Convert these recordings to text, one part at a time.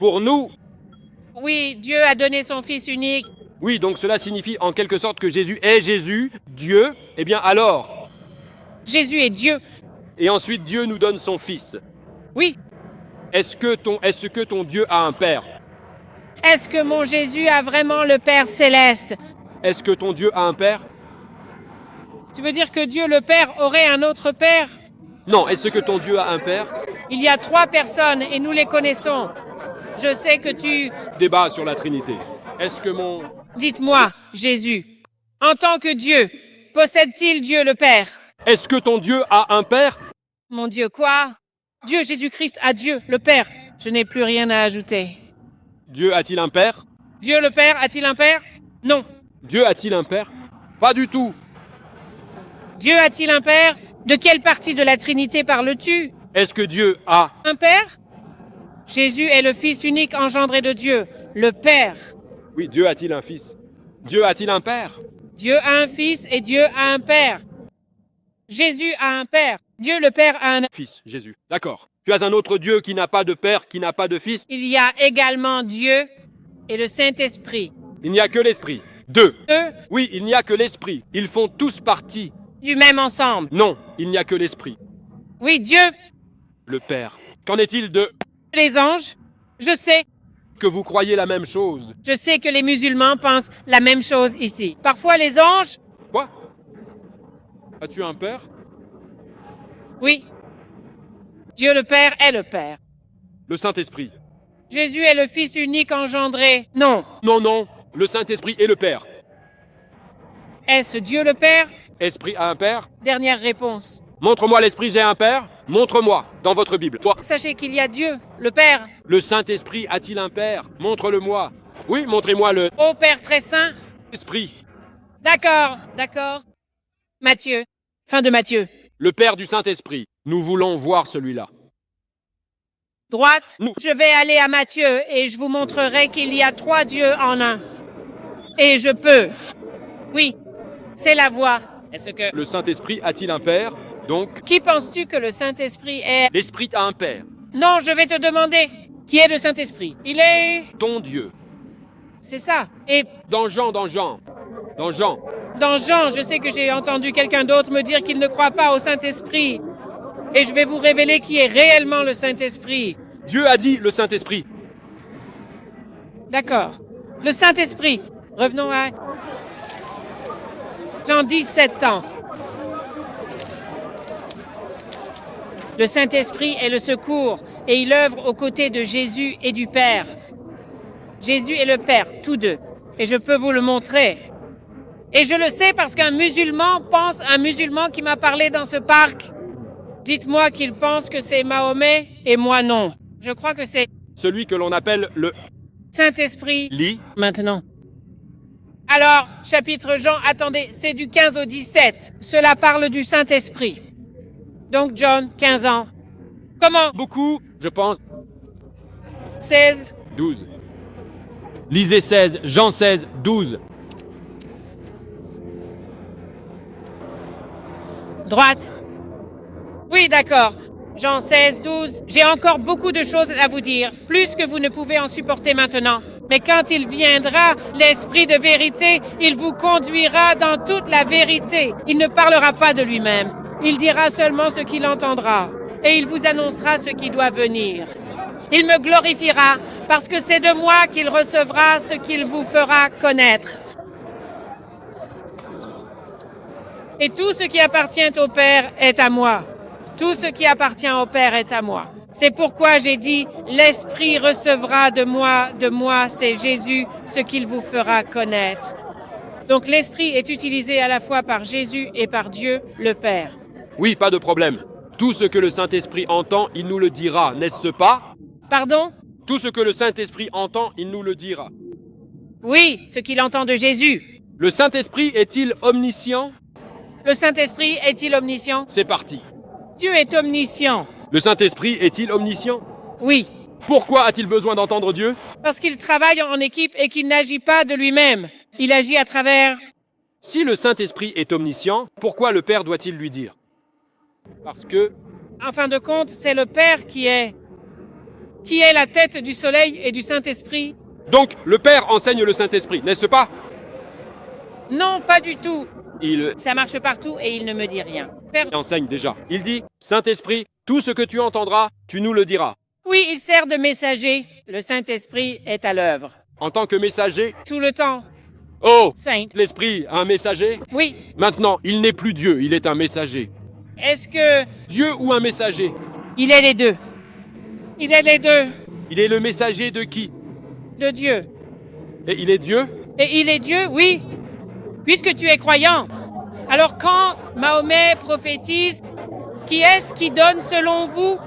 Pour nous, Oui, Dieu a donné son Fils unique. oui, donc cela signifie en quelque sorte que Jésus est Jésus, Dieu. Eh bien alors, Jésus est Dieu. et ensuite Dieu nous donne son Fils. Oui. Est-ce que ton Dieu a un Père? Est-ce que mon Jésus a vraiment le Père céleste? Est-ce que ton Dieu a un Père? Tu veux dire que Dieu le Père aurait un autre Père? Non, est-ce que ton Dieu a un Père? Il y a 3 personnes et nous les connaissons. Je sais que tu... Débat sur la Trinité. Est-ce que mon... Dites-moi, Jésus, en tant que Dieu, possède-t-il Dieu le Père? Est-ce que ton Dieu a un Père? Mon Dieu, quoi? Dieu Jésus-Christ a Dieu le Père. Je n'ai plus rien à ajouter. Dieu a-t-il un Père? Dieu le Père a-t-il un Père? Non. Dieu a-t-il un Père? Pas du tout. Dieu a-t-il un Père? De quelle partie de la Trinité parles-tu? Est-ce que Dieu a... Un Père? Jésus est le Fils unique engendré de Dieu, le Père. Oui, Dieu a-t-il un Fils? Dieu a-t-il un Père? Dieu a un Fils et Dieu a un Père. Jésus a un Père. Dieu le Père a un... Fils, Jésus. D'accord. Tu as un autre Dieu qui n'a pas de Père, qui n'a pas de Fils? Il y a également Dieu et le Saint-Esprit. Il n'y a que l'Esprit. Deux. Eux, Oui, il n'y a que l'Esprit. Ils font tous partie. du même ensemble. Non, il n'y a que l'Esprit. Oui, Dieu, Le Père. Qu'en est-il de... les anges, je sais. Que vous croyez la même chose? Je sais que les musulmans pensent la même chose ici. Parfois, les anges, Quoi? As-tu un Père? oui. Dieu le Père est le Père. Le Saint-Esprit. Jésus est le Fils unique engendré. Non. Non, non. Le Saint-Esprit est le Père. Est-ce Dieu le Père? Esprit a un Père? Dernière réponse. Montre-moi l'Esprit, j'ai un Père? Montre-moi, dans votre Bible. Toi. Sachez qu'il y a Dieu, le Père. Le Saint-Esprit a-t-il un Père? Montre-le-moi. Oui, montrez-moi le... Ô Père très saint. Esprit. D'accord, d'accord. Matthieu. Fin de Matthieu. Le Père du Saint-Esprit. Nous voulons voir celui-là. Droite. Nous. Je vais aller à Matthieu et je vous montrerai qu'il y a 3 dieux en un. Et je peux. Oui, c'est la voie. Est-ce que... Le Saint-Esprit a-t-il un Père? Donc, Qui penses-tu que le Saint-Esprit est? l'Esprit a un Père. Non, je vais te demander. Qui est le Saint-Esprit? Il est... Ton Dieu. C'est ça. Et Dans Jean. dans Jean, je sais que j'ai entendu quelqu'un d'autre me dire qu'il ne croit pas au Saint-Esprit. Et je vais vous révéler qui est réellement le Saint-Esprit. Dieu a dit le Saint-Esprit. D'accord. Le Saint-Esprit. Revenons à... Jean 17 ans. Le Saint-Esprit est le secours et il œuvre aux côtés de Jésus et du Père. Jésus et le Père, tous deux. Et je peux vous le montrer. Et je le sais parce qu'un musulman pense, un musulman qui m'a parlé dans ce parc, dites-moi qu'il pense que c'est Mahomet et moi non. Je crois que c'est Celui que l'on appelle le... Saint-Esprit Lit. maintenant. Alors, chapitre Jean, attendez, c'est du 15 au 17. Cela parle du Saint-Esprit. Donc John, 15 ans. Comment? Beaucoup, je pense. 16. 12. Lisez 16, Jean 16, 12. Droite. Oui, d'accord. Jean 16, 12. J'ai encore beaucoup de choses à vous dire, plus que vous ne pouvez en supporter maintenant. Mais quand il viendra, l'Esprit de vérité, il vous conduira dans toute la vérité. Il ne parlera pas de lui-même. Il dira seulement ce qu'il entendra. Et il vous annoncera ce qui doit venir. Il me glorifiera, parce que c'est de moi qu'il recevra ce qu'il vous fera connaître. Et tout ce qui appartient au Père est à moi. Tout ce qui appartient au Père est à moi. C'est pourquoi j'ai dit, l'Esprit recevra de moi, c'est Jésus, ce qu'il vous fera connaître. Donc l'Esprit est utilisé à la fois par Jésus et par Dieu, le Père. Oui, pas de problème. Tout ce que le Saint-Esprit entend, il nous le dira, n'est-ce pas? Pardon? Tout ce que le Saint-Esprit entend, il nous le dira. Oui, ce qu'il entend de Jésus. Le Saint-Esprit est-il omniscient? Le Saint-Esprit est-il omniscient? C'est parti. Dieu est omniscient. Le Saint-Esprit est-il omniscient? Oui, Pourquoi a-t-il besoin d'entendre Dieu? parce qu'il travaille en équipe et qu'il n'agit pas de lui-même. Il agit à travers... Si le Saint-Esprit est omniscient, pourquoi le Père doit-il lui dire? Parce que... En fin de compte, c'est le Père qui est... qui est la tête du soleil et du Saint-Esprit. Donc, le Père enseigne le Saint-Esprit, n'est-ce pas? Non, pas du tout. Il Ça marche partout et il ne me dit rien. Père... enseigne déjà. Il dit, Saint-Esprit, tout ce que tu entendras, tu nous le diras. Oui, il sert de messager. Le Saint-Esprit est à l'œuvre. En tant que messager, Tout le temps. oh, Saint. l'Esprit, un messager? Oui. Maintenant, il n'est plus Dieu, il est un messager. Est-ce que... Dieu ou un messager? Il est les deux. Il est les deux. Il est le messager de qui? De Dieu. Et il est Dieu? Et il est Dieu, oui. Puisque tu es croyant. Alors quand Mahomet prophétise, qui est-ce qui donne selon vous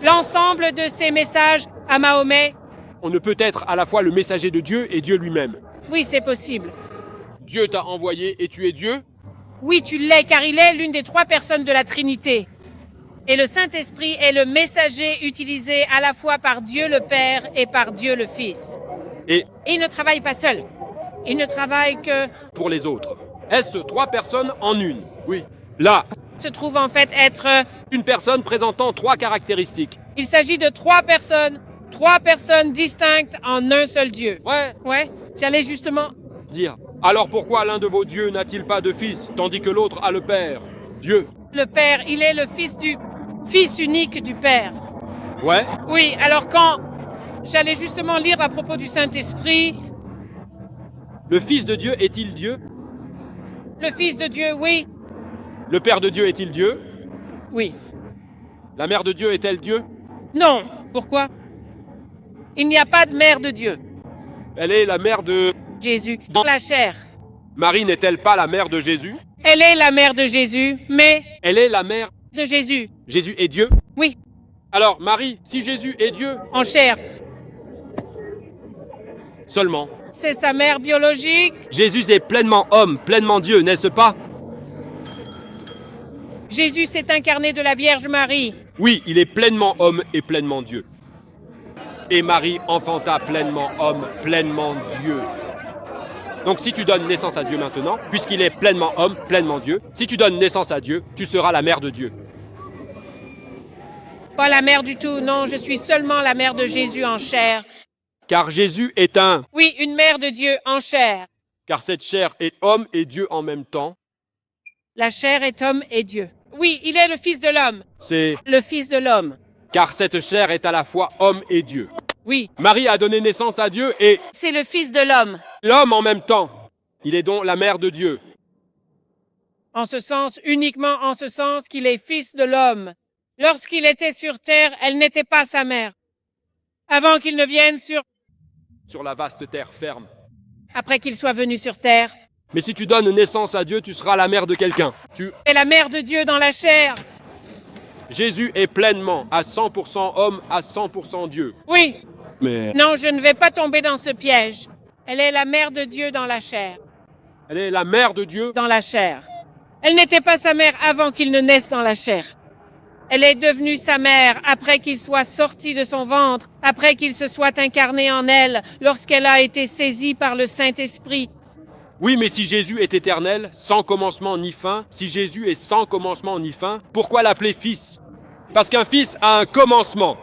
l'ensemble de ces messages à Mahomet? On ne peut être à la fois le messager de Dieu et Dieu lui-même. Oui, c'est possible. Dieu t'a envoyé et tu es Dieu? Oui, tu l'es, car il est l'une des trois personnes de la Trinité. Et le Saint-Esprit est le messager utilisé à la fois par Dieu le Père et par Dieu le Fils. Et Et il ne travaille pas seul. Il ne travaille que... pour les autres. Est-ce trois personnes en une? Oui. Là, se trouve en fait être... une personne présentant trois caractéristiques. Il s'agit de trois personnes distinctes en un seul Dieu. Ouais, j'allais justement... Dire. Alors pourquoi l'un de vos dieux n'a-t-il pas de fils, tandis que l'autre a le Père? Dieu. Le Père, il est le Fils unique du Père. Ouais. Oui, alors quand j'allais justement lire à propos du Saint-Esprit, Le Fils de Dieu est-il Dieu? le Fils de Dieu, oui, Le Père de Dieu est-il Dieu? oui. La Mère de Dieu est-elle Dieu? Non, pourquoi? Il n'y a pas de mère de Dieu. Elle est la mère de... Jésus, dans la chair. Marie n'est-elle pas la mère de Jésus? Elle est la mère de Jésus, mais Elle est la mère... de Jésus, Jésus est Dieu? oui, Alors, Marie, si Jésus est Dieu, en chair. seulement. C'est sa mère biologique. Jésus est pleinement homme, pleinement Dieu, n'est-ce pas? Jésus s'est incarné de la Vierge Marie. Oui, il est pleinement homme et pleinement Dieu. Et Marie enfanta pleinement homme, pleinement Dieu. Donc si tu donnes naissance à Dieu maintenant, puisqu'il est pleinement homme, pleinement Dieu, si tu donnes naissance à Dieu, tu seras la mère de Dieu. Pas la mère du tout, non, je suis seulement la mère de Jésus en chair. Car Jésus est un... Oui, une mère de Dieu en chair. Car cette chair est homme et Dieu en même temps. La chair est homme et Dieu. Oui, il est le Fils de l'homme. C'est... Le Fils de l'homme. Car cette chair est à la fois homme et Dieu. Oui, Marie a donné naissance à Dieu et c'est le Fils de l'homme. l'homme en même temps. Il est donc la mère de Dieu. En ce sens, uniquement en ce sens qu'il est Fils de l'homme. Lorsqu'il était sur terre, elle n'était pas sa mère. Avant qu'il ne vienne Sur la vaste terre ferme. après qu'il soit venu sur terre. Mais si tu donnes naissance à Dieu, tu seras la mère de quelqu'un. Tu... Et la mère de Dieu dans la chair. Jésus est pleinement, à 100% homme, à 100% Dieu. Oui, Mais non, je ne vais pas tomber dans ce piège. Elle est la mère de Dieu dans la chair. elle est la mère de Dieu. Dans la chair. Elle n'était pas sa mère avant qu'il ne naisse dans la chair. Elle est devenue sa mère après qu'il soit sorti de son ventre, après qu'il se soit incarné en elle, lorsqu'elle a été saisie par le Saint-Esprit. Oui, mais si Jésus est éternel, sans commencement ni fin, si Jésus est sans commencement ni fin, pourquoi l'appeler fils? Parce qu'un fils a un commencement.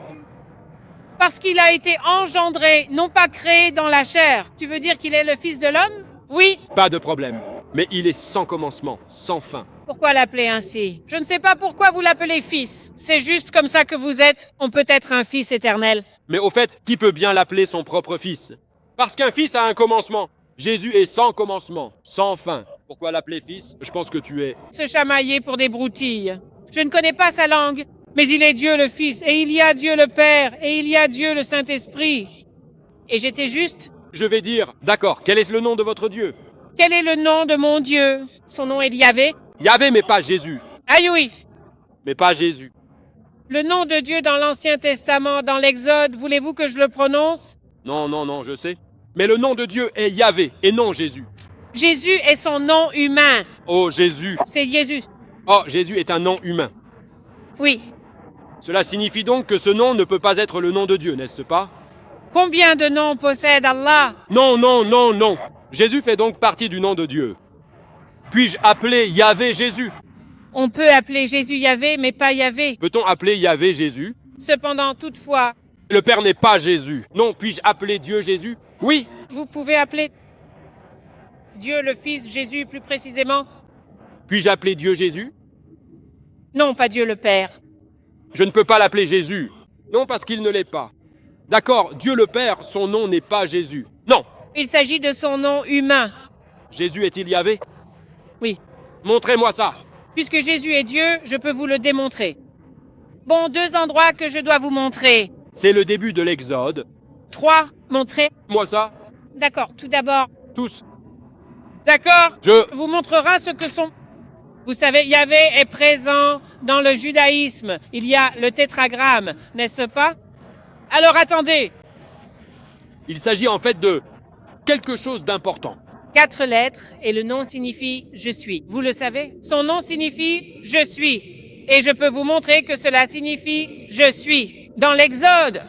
Parce qu'il a été engendré, non pas créé dans la chair. Tu veux dire qu'il est le Fils de l'homme? Oui. Pas de problème. Mais il est sans commencement, sans fin. Pourquoi l'appeler ainsi? Je ne sais pas pourquoi vous l'appelez fils. C'est juste comme ça que vous êtes. On peut être un fils éternel. Mais au fait, qui peut bien l'appeler son propre fils? Parce qu'un fils a un commencement. Jésus est sans commencement, sans fin. Pourquoi l'appeler fils? Je pense que tu es... Se chamailler pour des broutilles. Je ne connais pas sa langue, mais il est Dieu le Fils, et il y a Dieu le Père, et il y a Dieu le Saint-Esprit. Et j'étais juste... Je vais dire, d'accord, quel est le nom de votre Dieu? Quel est le nom de mon Dieu? Son nom est Yahvé. Yahvé, mais pas Jésus. Aïe oui. Mais pas Jésus. Le nom de Dieu dans l'Ancien Testament, dans l'Exode, voulez-vous que je le prononce? Non, non, non, je sais. Mais le nom de Dieu est Yahvé, et non Jésus. Jésus est son nom humain. Oh, Jésus. C'est Jésus. Oh, Jésus est un nom humain. Oui. Cela signifie donc que ce nom ne peut pas être le nom de Dieu, n'est-ce pas? Combien de noms possède Allah? Non, non, non, non. Jésus fait donc partie du nom de Dieu. Puis-je appeler Yahvé Jésus? On peut appeler Jésus Yahvé, mais pas Yahvé. Peut-on appeler Yahvé Jésus? Cependant, toutefois, Le Père n'est pas Jésus. Non, puis-je appeler Dieu Jésus? Oui. Vous pouvez appeler Dieu le Fils, Jésus plus précisément? Puis-je appeler Dieu Jésus? Non, pas Dieu le Père. Je ne peux pas l'appeler Jésus. Non, parce qu'il ne l'est pas. D'accord, Dieu le Père, son nom n'est pas Jésus. Non. Il s'agit de son nom humain. Jésus est-il Yahvé? Oui. Montrez-moi ça. Puisque Jésus est Dieu, je peux vous le démontrer. Bon, 2 endroits que je dois vous montrer. C'est le début de l'Exode. 3, montrer. Moi ça. D'accord, tout d'abord. Tous. D'accord. Je vous montrera ce que sont... Vous savez, Yahvé est présent dans le judaïsme. Il y a le tétragramme, n'est-ce pas? Alors attendez. Il s'agit en fait de quelque chose d'important. 4 lettres et le nom signifie « je suis ». Vous le savez? Son nom signifie « je suis ». Et je peux vous montrer que cela signifie « je suis » dans l'Exode.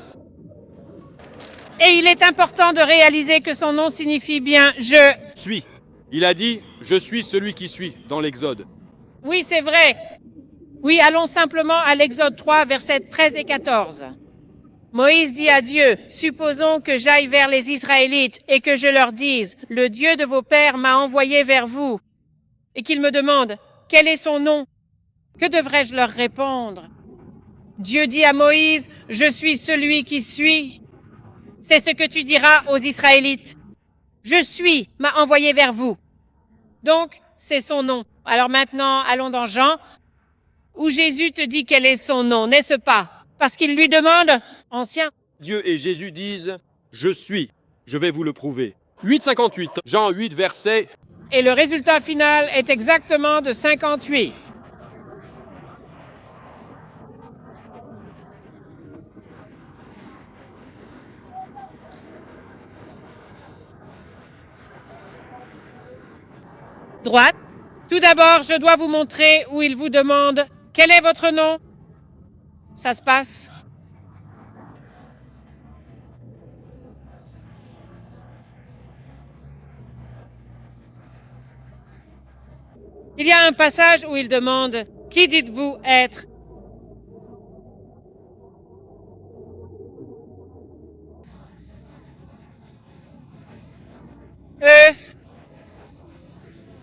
Et il est important de réaliser que son nom signifie bien « je suis ». Il a dit « je suis celui qui suis » dans l'Exode. Oui, c'est vrai. Oui, allons simplement à l'Exode 3, versets 13 et 14. Moïse dit à Dieu, « Supposons que j'aille vers les Israélites et que je leur dise, « Le Dieu de vos pères m'a envoyé vers vous. » Et qu'ils me demandent, « Quel est son nom ?» Que devrais-je leur répondre? Dieu dit à Moïse, « Je suis celui qui suis. » C'est ce que tu diras aux Israélites. « Je suis m'a envoyé vers vous. » Donc, c'est son nom. Alors maintenant, allons dans Jean, où Jésus te dit quel est son nom, n'est-ce pas? Parce qu'il lui demande, ancien. Dieu et Jésus disent « Je suis ». Je vais vous le prouver. 8,58. Jean 8, verset. Et le résultat final est exactement de 58. Droite. Tout d'abord, je dois vous montrer où il vous demande « Quel est votre nom ?» Ça se passe. Il y a un passage où il demande « Qui dites-vous être ?»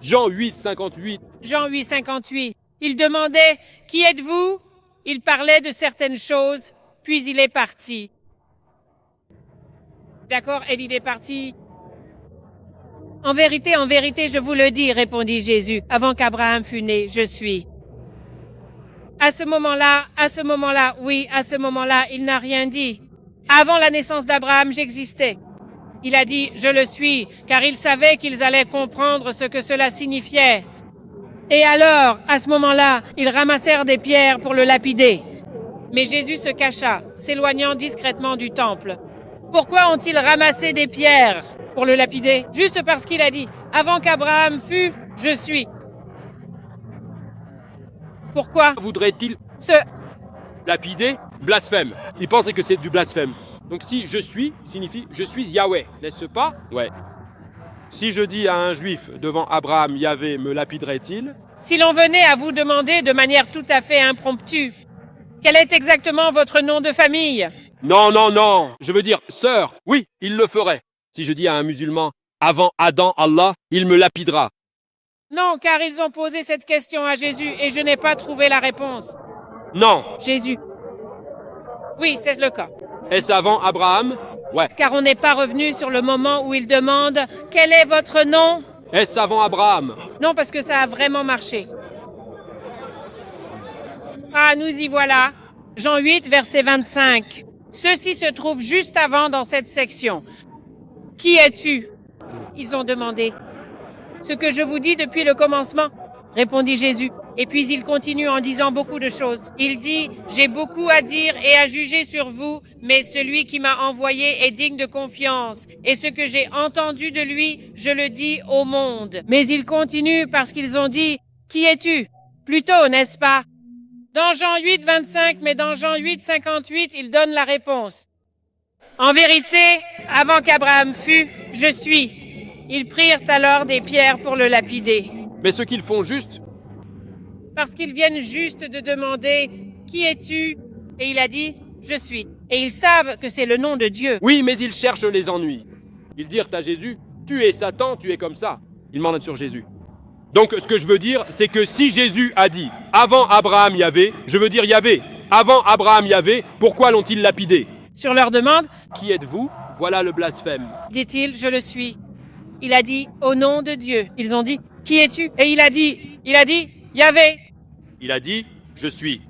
Jean 8, 58. Jean 8, 58. Il demandait « Qui êtes-vous » Il parlait de certaines choses, puis il est parti. D'accord, et il est parti. En vérité, je vous le dis, répondit Jésus, avant qu'Abraham fût né, je suis. À ce moment-là, oui, à ce moment-là, il n'a rien dit. Avant la naissance d'Abraham, j'existais. Il a dit, je le suis, car il savait qu'ils allaient comprendre ce que cela signifiait. Et alors, à ce moment-là, ils ramassèrent des pierres pour le lapider. Mais Jésus se cacha, s'éloignant discrètement du temple. Pourquoi ont-ils ramassé des pierres pour le lapider? Juste parce qu'il a dit, avant qu'Abraham fût, je suis. Pourquoi voudrait-il se lapider? Blasphème. Il pensait que c'est du blasphème. Donc si je suis signifie je suis Yahweh, n'est-ce pas? Ouais. Si je dis à un juif devant Abraham, Yahvé me lapiderait-il? Si l'on venait à vous demander de manière tout à fait impromptue, quel est exactement votre nom de famille? Non, non, non. Je veux dire, sœur, oui, il le ferait. Si je dis à un musulman, avant Adam, Allah, il me lapidera. Non, car ils ont posé cette question à Jésus et je n'ai pas trouvé la réponse. Non. Jésus. Oui, c'est le cas. Est-ce avant Abraham? Ouais. Car on n'est pas revenu sur le moment où il demande « Quel est votre nom ?» Est-ce avant Abraham? Non, parce que ça a vraiment marché. Ah, nous y voilà. Jean 8, verset 25. Ceci se trouve juste avant dans cette section. « Qui es-tu » Ils ont demandé. « Ce que je vous dis depuis le commencement » répondit Jésus. Et puis il continue en disant beaucoup de choses. Il dit « J'ai beaucoup à dire et à juger sur vous, mais celui qui m'a envoyé est digne de confiance. Et ce que j'ai entendu de lui, je le dis au monde. » Mais il continue parce qu'ils ont dit « Qui es-tu » Plutôt, n'est-ce pas? Dans Jean 8, 25, mais dans Jean 8, 58, il donne la réponse. « En vérité, avant qu'Abraham fût, je suis. » Ils prirent alors des pierres pour le lapider. Mais ce qu'ils font juste... Parce qu'ils viennent juste de demander « Qui es-tu » Et il a dit « Je suis ». Et ils savent que c'est le nom de Dieu. Oui, mais ils cherchent les ennuis. Ils dirent à Jésus, tu es Satan, tu es comme ça. Ils demandent sur Jésus. Donc, ce que je veux dire, c'est que si Jésus a dit, avant Abraham Yahvé, je veux dire Yahvé, avant Abraham Yahvé, pourquoi l'ont-ils lapidé? Sur leur demande, Qui êtes-vous? Voilà le blasphème. dit-il, je le suis. Il a dit, au nom de Dieu. Ils ont dit, qui es-tu? Et il a dit, Yahvé. Il a dit, je suis.